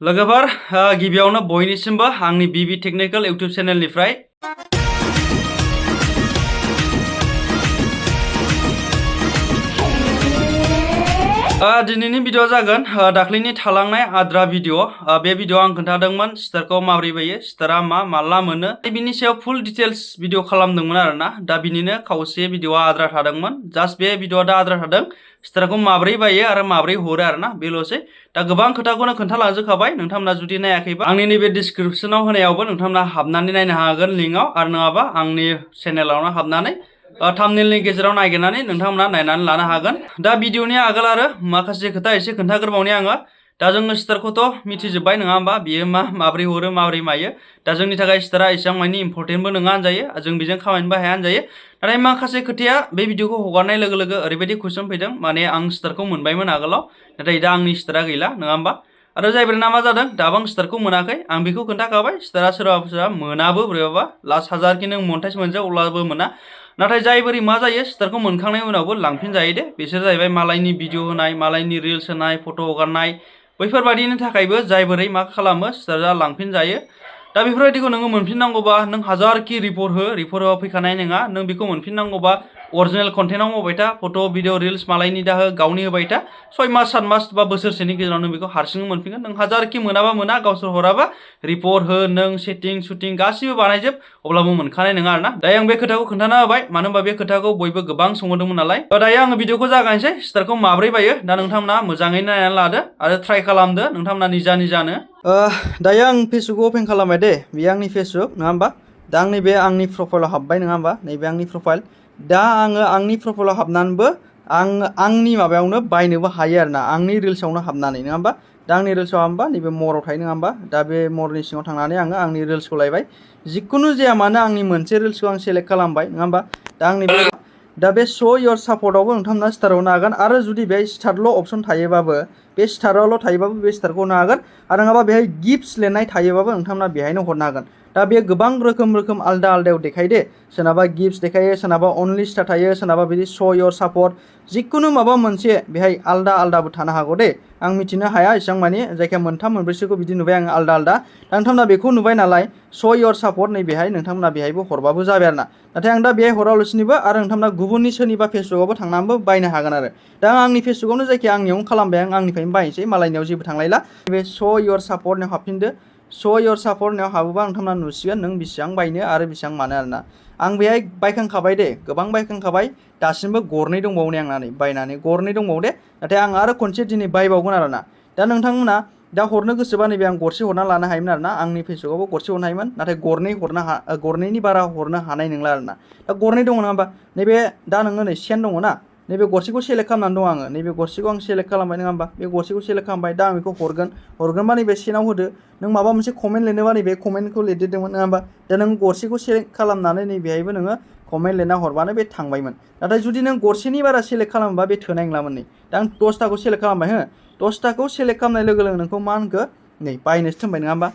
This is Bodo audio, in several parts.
लोगोफोर गिबियावनो बयनिसिमबो आंनि बिबि टेक्निकल इउटिउब चेनेलनिफ्राय दिनैनि भिडिअ जागोन दाख्लैनि थालांनाय आद्रा भिडिअ बे भिडिअ आं खोन्थादोंमोन स्टारखौ माबोरै बायो स्टारा माला मोनो बिनि सायाव फुल डिटेल्स भिडिअ खालामदोंमोन आरोना दा बिनिनो खावसे भिडिअआ आद्रा थादोंमोन जास्ट बे भिडिअआ दा आद्रा थादों स्टारखौ माबोरै बायो आरो माबोरै हरो आरोना बेल'सै दा गोबां खोथाखौनो खोन्थालांजोबखाबाय नोंथांमोना जुदि नायाखैबा आंनि नैबे डिसक्रिपसनाव होनायावबो नोंथांमोना हाबनानै नायनो हागोन लिंकआव आरो नङाबा आंनि चेनेलावनो हाबनानै थाम्बनेलनि गेजेराव नागिरनानै नोंथांमोना नायनानै लानो हागोन दा भिडिअनि आगोल आरो माखासे खोथा एसे खोन्थाग्रोबावनि आङो दा जोङो स्टारखौथ' मिथिजोब्बाय नङा होमबा बियो माबोरै हरो माबोरै मायो दा जोंनि थाखाय स्टारा एसेबां मानि इम्परटेन्टबो नङा होनजायो जों बेजों खामायनोबो हाया होनजायो नाथाय माखासे खोथाया बे भिडिअखौ हगारनाय लोगो लोगो ओरैबायदि कुइसन फैदों माने आं स्टारखौ मोनबायमोन आगोलाव नाथाय दा आंनि स्टारा गैला नङा होमबा आरो जायफोरना मा जादों दाबो आं स्टारखौ मोनाखै आं बेखौ खोन्थाखाबाय स्टारा सोरबा मोनाबो बोरैबाबा लास्ट हाजारखि नों मन्टाइज मोनजो अब्लाबो मोना नाथाय जायबोरै मा जायो स्टारखौ मोनखांनायनि उनावबो लांफिनजायो दे बिसोर जाहैबाय मालायनि भिडिअ होनाय मालायनि रिल्स होनाय फट' हगारनाय बैफोरबायदिनि थाखायबो जायबोरै मा खालामो स्टारा लांफिनजायो दा बेफोरबायदिखौ नोङो मोनफिननांगौबा नों हाजारखि रिपर्ट होआ फैखानाय नङा नों बेखौ मोनफिननांगौबा अरिजिनेल कन्टेन्टआव मावबाय था फट' भिडिअ रिल्स मालायनि दा हो गावनि होबाय था 6 मास 7 मास बा बोसोरसेनि गेजेराव नों बेखौ हारसिङै मोनफिनगोन नों हाजारखि मोनाबा मोना गावसोर हराबा रिपर्ट हो नों सेटिं सुटिं गासिबो बानायजोब अब्लाबो मोनखानाय नङा आरोना दायो आं बे खोथाखौ खोन्थाना होबाय मानो होनबा बे खोथाखौ बयबो गोबां सोंहरदोंमोन नालाय दायो आङो भिडिअखौ जागायनोसै स्टारखौ माबोरै बायो दा नोंथांमोना मोजाङै नायनानै लादो आरो ट्राइ खालामदो नोंथांमोना निजानो दायो आं फेसबुक अपेन खालामबाय दे बेयो आंनि फेसबुक नङा होमबा दा आंनि प्रफाइलाव हाबबाय नङा होमबा नैबे आंनि प्रफाइल दा आङो आंनि प्रफाइलाव हाबनानैबो आंनि माबायावनो बायनोबो हायो आरोना आंनि रिल्सआवनो हाबनानै नङा होमबा दा आंनि रिल्सआव हाबबा नैबे मराव थायो नङा होमबा दा बे मरनि सिङाव थांनानै आङो आंनि रिल्सखौ लायबाय जिखुनु जाया मानो आंनि मोनसे रिल्सखौ आं सेलेक्ट खालामबाय नङा होमबा दा बे श' योर सापर्टआवबो नोंथांमोना स्टार होनो हागोन आरो जुदि बे स्टारल' अपसन थायोबाबो बे स्टारावल' थायोबाबो बे स्टारखौ होनो हागोन आरो नङाबा बेहाय गिफ्ट्स लिरनाय थायोबाबो नोंथांमोना बेहायनो हरनो हागोन दा बे गोबां रोखोम आलदा आलदायाव देखायो दे सोरनाबा गिफ्ट्स देखायो सोरनाबा अनलि स्टार थायो सोरनाबा बिदि श' योर सापर्ट जिखुनु माबा मोनसे बेहाय आलदाबो थानो हागौ दे आं मिथिनो हाया एसेबां मानि जायखिया मोनथाम मोनब्रैसोखौ बिदि नुबाय आं आलदा दा नोंथांमोना बेखौ नुबाय नालाय श' योर सापर्ट नै बेहाय नोंथांमोना बेहायबो हरबाबो जाबाय आरोना नाथाय आं दा बेहाय हरालासिनोबो आरो नोंथांमोना गुबुननि सोरनिबा फेसबुकआवबो थांनानैबो बायनो हागोन आरो दा आंनि फेसबुकआवनो जायखिया आंनियावनो खालामबाय आं आंनिफ्रायनो बायनोसै मालायनियाव जेबो थांलायला बे श' योर सापर्टनियाव हाबफिनदो श' योर सापर्टनियाव हाबोबा नोंथांमोना नुसिगोन नों बेसेबां बायनो आरो बेसेबां मानो आरोना आं बेहाय बायखांखाबाय दे गोबां बायखांखाबाय दासिमबो गरनै दंबावो नै आंना नै बायनानै गरनै दंबावो दे नाथाय आं आरो खनसे दिनै बायबावगोन आरोना दा नोंथांमोना दा हरनो गोसोबा नैबे आं गरसे हरना लानो हायोमोन आरोना आंनि फेसबुकआवबो गरसे हरनो हायोमोन नाथाय गरनैनि बारा हरनो हानाय नंला आरोना दा गरनै दङ नङा होमबा नैबे दा नोङो नै सेन दङ ना नैबे गरसेखौ सेलेक्ट खालामनानै दं आङो नैबे गरसेखौ आं सेलेक्ट खालामबाय नङा होमबा बे गरसेखौ सेलेक्ट खालामबाय दा आं बेखौ हरगोनबा नैबे सेनाव होदो नों माबा मोनसे कमेन्ट लिरनोबा नैबे कमेन्टखौ लिरदेरदोंमोन नङा होमबा दा नों गरसेखौ सेलेक्ट खालामनानै नैबेहायबो नोङो कमेन्ट लिरना हरबानो बे थांबायमोन नाथाय जुदि नों गरसेनि बारा सेलेक्ट खालामोबा बे थोनाय नंलामोन नै दा आं 10थाखौ सेलेक्ट खालामबाय हो 10थाखौ सेलेक्ट खालामनाय लोगो लोगो नोंखौ मा होनखो नै बायनोसो थिनबाय नङा होमबा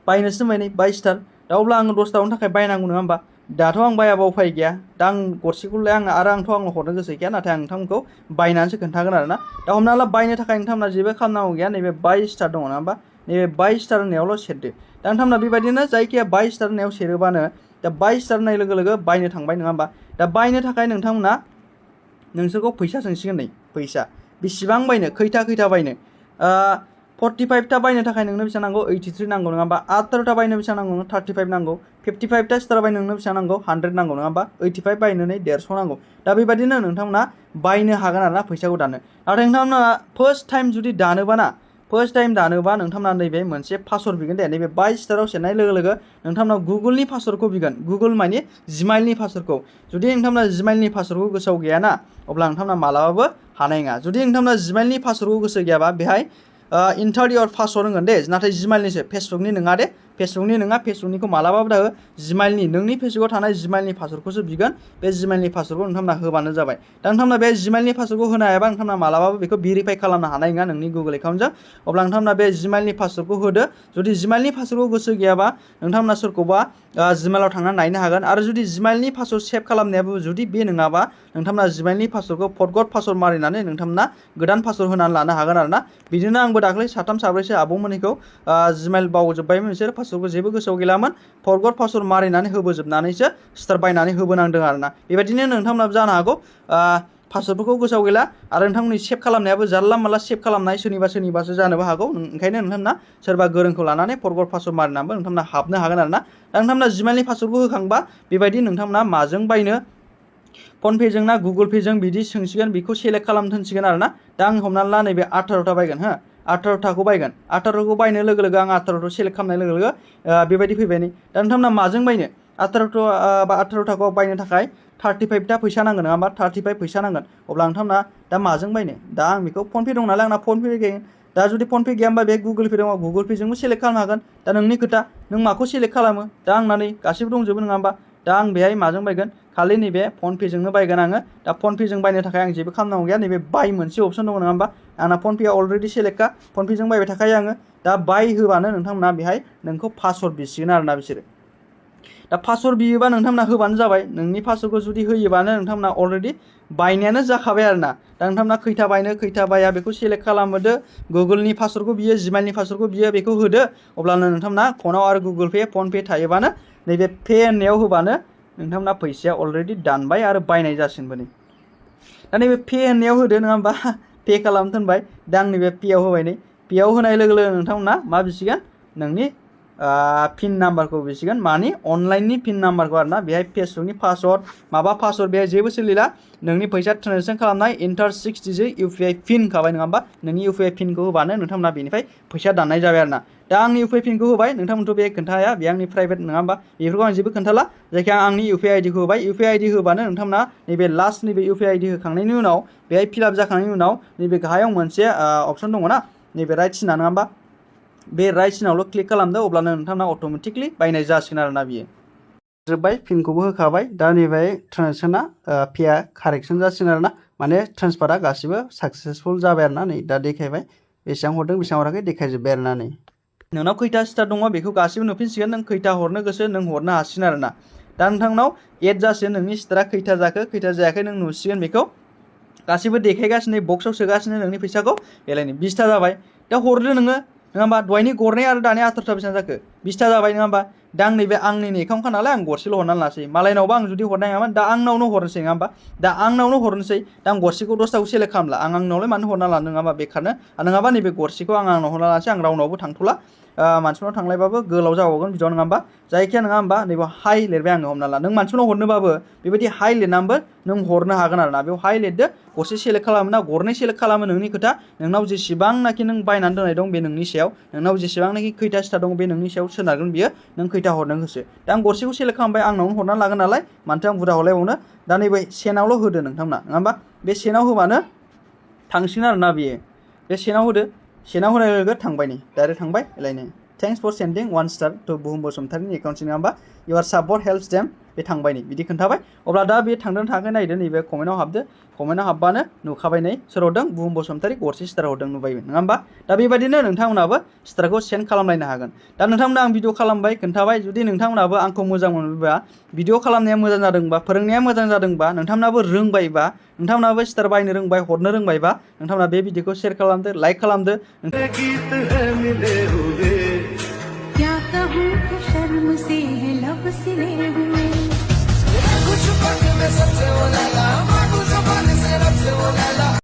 बायनोसो थिनबाय नै बाय स्टार दा अब्ला आङो 10थानि थाखाय बायनांगौ नङा होमबा दाथ' आं बायाबा उफाय गैया दा आं गरसेखौलाय आंथ' हरनो गोसो गैया नाथाय आं नोंथांमोनखौ बायनानैसो खोन्थागोन आरोना दा हमना ला बायनो थाखाय नोंथांमोना जेबो खालामनांगौ गैया नैबे बाय स्टार दङ नङा होमबा नैबे बाय स्टार होननायावल' सेरदो दा नोंथांमोना बेबायदिनो जायखिया बाय स्टार होननायाव सेरोबानो दा बाय स्टार होननाय लोगो लोगो बायनो थांबाय नङा होमबा दा बायनो थाखाय नोंथांमोना नोंसोरखौ फैसा सोंसिगोन नै फैसा बेसेबां बायनो खैथा बायनो 45टा बायनो थाखाय नोंनो बेसेबां नांगौ 83 नांगौ नङा होमबा 18टा बायनो बेसेबां नांगौ 35 नांगौ 55टा स्टार बायनो नोंनो बेसेबां नांगौ 100 नांगौ नङा होमबा 85 बायनो 150 नांगौ दा बेबायदिनो नोंथांमोना बायनो हागोन आरोना फैसाखौ दानो नाथाय नोंथांमोना फार्स्ट टाइम जुदि दानोबा नोंथांमोना नैबे मोनसे पासवर्ड बिगोन दे नैबे बाय स्टाराव सेरनाय लोगो लोगो नोंथांमोना गुगोलनि पासवर्डखौ बिगोन गुगोल माने जिमेइलनि पासवर्डखौ जुदि नोंथांमोना जिमेइलनि पासवर्डखौ गोसोआव गैयाना अब्ला नोंथांमोना मालाबाबो हानाय नङा जुदि नोंथांमोना जिमेइलनि पासवर्डखौ गोसो गैयाबा बेहाय इन्टार योर पासवर्ड होनगोन दे नाथाय जिमेइलनिसो फेसबुकनि नङा दे फेसबुकनि नङा फेसबुकनिखौ मालाबाबो दाहो जिमेइलनि नोंनि फेसबुकाव थानाय जिमेइलनि पासवर्डखौसो बिगोन बे जिमेइलनि पासवर्डखौ नोंथांमोना होबानो जाबाय दा नोंथांमोना बे जिमेइलनि पासवर्डखौ होनो हायाबा नोंथांमोना मालाबाबो बेखौ भेरिफाइ खालामनो हानाय नङा नोंनि गुगोल एकाउन्टजों अब्ला नोंथांमोना बे जिमेइलनि पासवर्डखौ होदो जुदि जिमेइलनि पासवर्डखौ गोसो गैयाबा नोंथांमोना सोरखौबा जिमेइलाव थांनानै नायनो हागोन आरो जुदि जिमेइलनि पासवर्ड सेभ खालामनायाबो जुदि बे नङाबा नोंथांमोना जिमेइलनि पासवर्डखौ फरगट पासवर्ड मारिनानै नोंथांमोना गोदान पासवर्ड होनानै लानो हागोन आरोना बिदिनो आंबो दाख्लै साथाम साब्रैसो आबौमोननिखौ जिमेइल बावजोब्बायमोन बिसोर पासवर्डखौ जेबो गोसोआव गैलामोन फरगट पासवर्ड मारिनानै होबोजोबनानैसो स्टार बायनानै होबोनांदों आरोना बेबायदिनो नोंथांमोनाबो जानो हागौ पासवर्डफोरखौ गोसोआव गैला आरो नोंथांमोननि सेभ खालामनायाबो जानला मानला सेभ खालामनाय सोरनिबासो जानोबो हागौ ओंखायनो नोंथांमोना सोरबा गोरोंखौ लानानै फरगट पासवर्ड मारिनानैबो नोंथांमोना हाबनो हागोन आरोना दा नोंथांमोना जिमेइलनि पासवर्डखौ होखांबा बेबायदि नोंथांमोना माजों बायनो फनपेजों ना गुगल पेजों बिदि सोंसिगोन बेखौ सेलेक्ट खालामनो थिनसिगोन आरोना दा आं हमनानै ला नैबे 18टा बायगोन हो 18टाखौ बायगोन 18खौ बायनो लोगो लोगो आं 18खौ सेलेक्ट खालामनाय लोगो लोगो बेबायदि फैबाय नै दा नोंथांमोना माजों बायनो 18टाखौ बायनो थाखाय 35टा फैसा नांगोन नङा होमबा 35 फैसा नांगोन अब्ला नोंथांमोना दा माजों बायनो दा आं बेखौ फनपे दं नालाय आंना फनपे गैया दा जुदि फनपे गैया होमबा बे गुगल पे दङ गुगल पेजोंबो सेलेक्ट खालामनो हागोन दा नोंनि खोथा नों माखौ सेलेक्ट खालामो दा आंना नै गासिबो दंजोबो नङा होमबा दा आं बेहाय माजों बायगोन खालि नैबे फनपेजोंनो बायगोन आङो दा फनपेजों बायनो थाखाय आं जेबो खालामनांगौ गैया नैबे बाय मोनसे अपसन दङ नङा होमबा आंना फनपेआ अलरेडि सेलेक्टखा फनपेजों बायबाय थाखायो आङो दा बाय होबानो नोंथांमोना बेहाय नोंखौ पासवर्ड बिसिगोन आरोना बिसोरो दा पासवर्ड बियोबा नोंथांमोना होबानो जाबाय नोंनि पासवर्डखौ जुदि होयोबानो नोंथांमोना अलरेडि बायनायानो जाखाबाय आरोना दा नोंथांमोना खैथा बायनो खैथा बाया बेखौ सेलेक्ट खालामदो गुगोलनि पासवर्डखौ बियो जिमेइलनि पासवर्डखौ बियो बेखौ होदो अब्लानो नोंथांमोना फनाव आरो गुगोल पे फनपे थायोबानो नैबे पे होननायाव होबानो नोंथांमोना फैसाया अलरेडि दानबाय आरो बायनाय जासिगोनबो नै दा नैबे पे होननायाव होदो नङा होमबा पे खालामनो थिनबाय दा आं नैबे पेआव होबाय नै पेआव होनाय लोगो लोगो नोंथांमोना मा बिसिगोन नोंनि पिन नाम्बारखौ बिसिगोन मानि अनलाइननि पिन नाम्बारखौ आरोना बेहाय फेसबुकनि पासवर्ड माबा पासवर्ड बेहाय जेबो सोलिला नोंनि फैसा ट्रान्जेक्सन खालामनाय इन्टार 6 डिजिट इउपिआई पिन खाबाय नङा होमबा नोंनि इउपिआई पिनखौ होबानो नोंथांमोना बेनिफ्राय फैसा दाननाय जाबाय आरोना दा आंनि इउपिआई पिनखौ होबाय नोंथांमोनथ' बे खोन्थाया बे आंनि प्राइभेट नङा होमबा बेफोरखौ आं जेबो खोन्थाला जायखिया आंनि इउपिआई आइडिखौ होबाय इउपिआई आइडि होबानो नोंथांमोना नैबे लास्ट नैबे इउपिआई आइडि होखांनायनि उनाव बेहाय फिलआप जाखांनायनि उनाव नैबे गाहायाव मोनसे अपसन दङ ना नैबे राइट सिना नङा होमबा बे राइट सिनावल' क्लिक खालामदो अब्लानो नोंथांना अट'मेटिकलि बायनाय जासिगोन आरोना बियो जोब्बाय पिनखौबो होखाबाय दा नैबे ट्रान्जेक्सना पेआ कारेक्सन जासिगोन आरोना माने ट्रेन्सफारा गासिबो साक्सेसफुल जाबाय आरोना नै दा देखायबाय बेसेबां हरदों बेसेबां हराखै देखायजोब्बाय आरोना नै नोंनाव खैथा स्टार दङ बेखौ गासिबो नुफिनसिगोन नों खैथा हरनो गोसो नों हरनो हासिगोन आरोना दा नोंथांनाव एड जासिगोन नोंनि स्टारा खैथा जाखो खैथा जायाखै नों नुसिगोन बेखौ गासिबो देखायगासिनो बक्सआव सोगासिनो नोंनि फैसाखौ बेलायनो 20टा जाबाय दा हरदो नोङो नङा होमबा दहायनि गरनै आरो दानि 18टा बेसेबां जाखो 20टा जाबाय नङा होमबा दा आं नैबे आंनिनो एकाउन्टखा नालाय आं गरसेल' हरनानै लासै मालायनावबा आं जुदि हरनाय नङामोन दा आंनावनो हरनोसै नङा होमबा दा आंनावनो हरनोसै दा आं गरसेखौ 10टाखौ सेलेक्ट खालामला आं आंनावलाय मानो हरना लानो नङा होमबा बेखारनो नङाबा नैबे गरसेखौ आं आंनाव हरना लानोसै आं रावनावबो थांथ'ला मानसिफोरनाव थांलायबाबो गोलाव जाबावगोन भिडिअ नङा होमबा जायखिया नङा होमबा नैबे हाइ लिरबाय आङो हमना ला नों मानसिफोरनाव हरनोबाबो बेबायदि हाइ लिरनानैबो नों हरनो हागोन आरोना बेयाव हाइ लिरदो गरसे सेलेक्ट खालामो ना गरनै सेलेक्ट खालामो नोंनि खोथा नोंनाव जेसेबांनाखि नों बायनानै दोननाय दं बे नोंनि सायाव नोंनाव जेसेबांनाखि खैथा स्टार दं बे नोंनि सायाव सोनारगोन बियो नों खैथा हरनो गोसो दा आं गरसेखौ सेलेक्ट खालामबाय आंनावनो हरनानै लागोन नालाय मानोथो आं बुरजा हरलायबावनो दा नैबे सेनावल' होदो नोंथांमोना नङा होमबा बे सेनाव होबानो थांसिगोन आरोना बियो बे सेनाव होदो सेनाव होनाय लोगो थांबाय नै डाइरेक्ट थांबाय एलायनो थेंक्स फर सेन्डिं 1 स्टार टु बुहुम बसुमतारिनि एकाउन्टसिम नङा होमबा इउर सापर्ट हेल्प्स देम बे थांबाय नै बिदि खोन्थाबाय अब्ला दा बे थांदों थाङाखै नायदो नैबे कमेन्टआव हाबदो कमेन्टआव हाबबानो नुखाबाय नै सोर हरदों बुहुम बसुमतारि गरसे स्टार हरदों नुबायबो नङा होमबा दा बेबायदिनो नोंथांमोनाबो स्टारखौ सेन्ड खालामलायनो हागोन दा नोंथांमोना आं भिडिअ खालामबाय खोन्थाबाय जुदि नोंथांमोनाबो आंखौ मोजां मोनोबा भिडिअ खालामनाया मोजां जादोंबा फोरोंनाया मोजां जादोंबा नोंथांमोनाबो रोंबायबा नोंथांमोनाबो स्टार बायनो रोंबाय हरनो रोंबायबा नोंथांमोना बे भिडिअखौ शेयार खालामदो लाइक खालामदो क्या कहूँ कि शर्म से है लब सिले हुए कुछ पग में सबसे वो लैला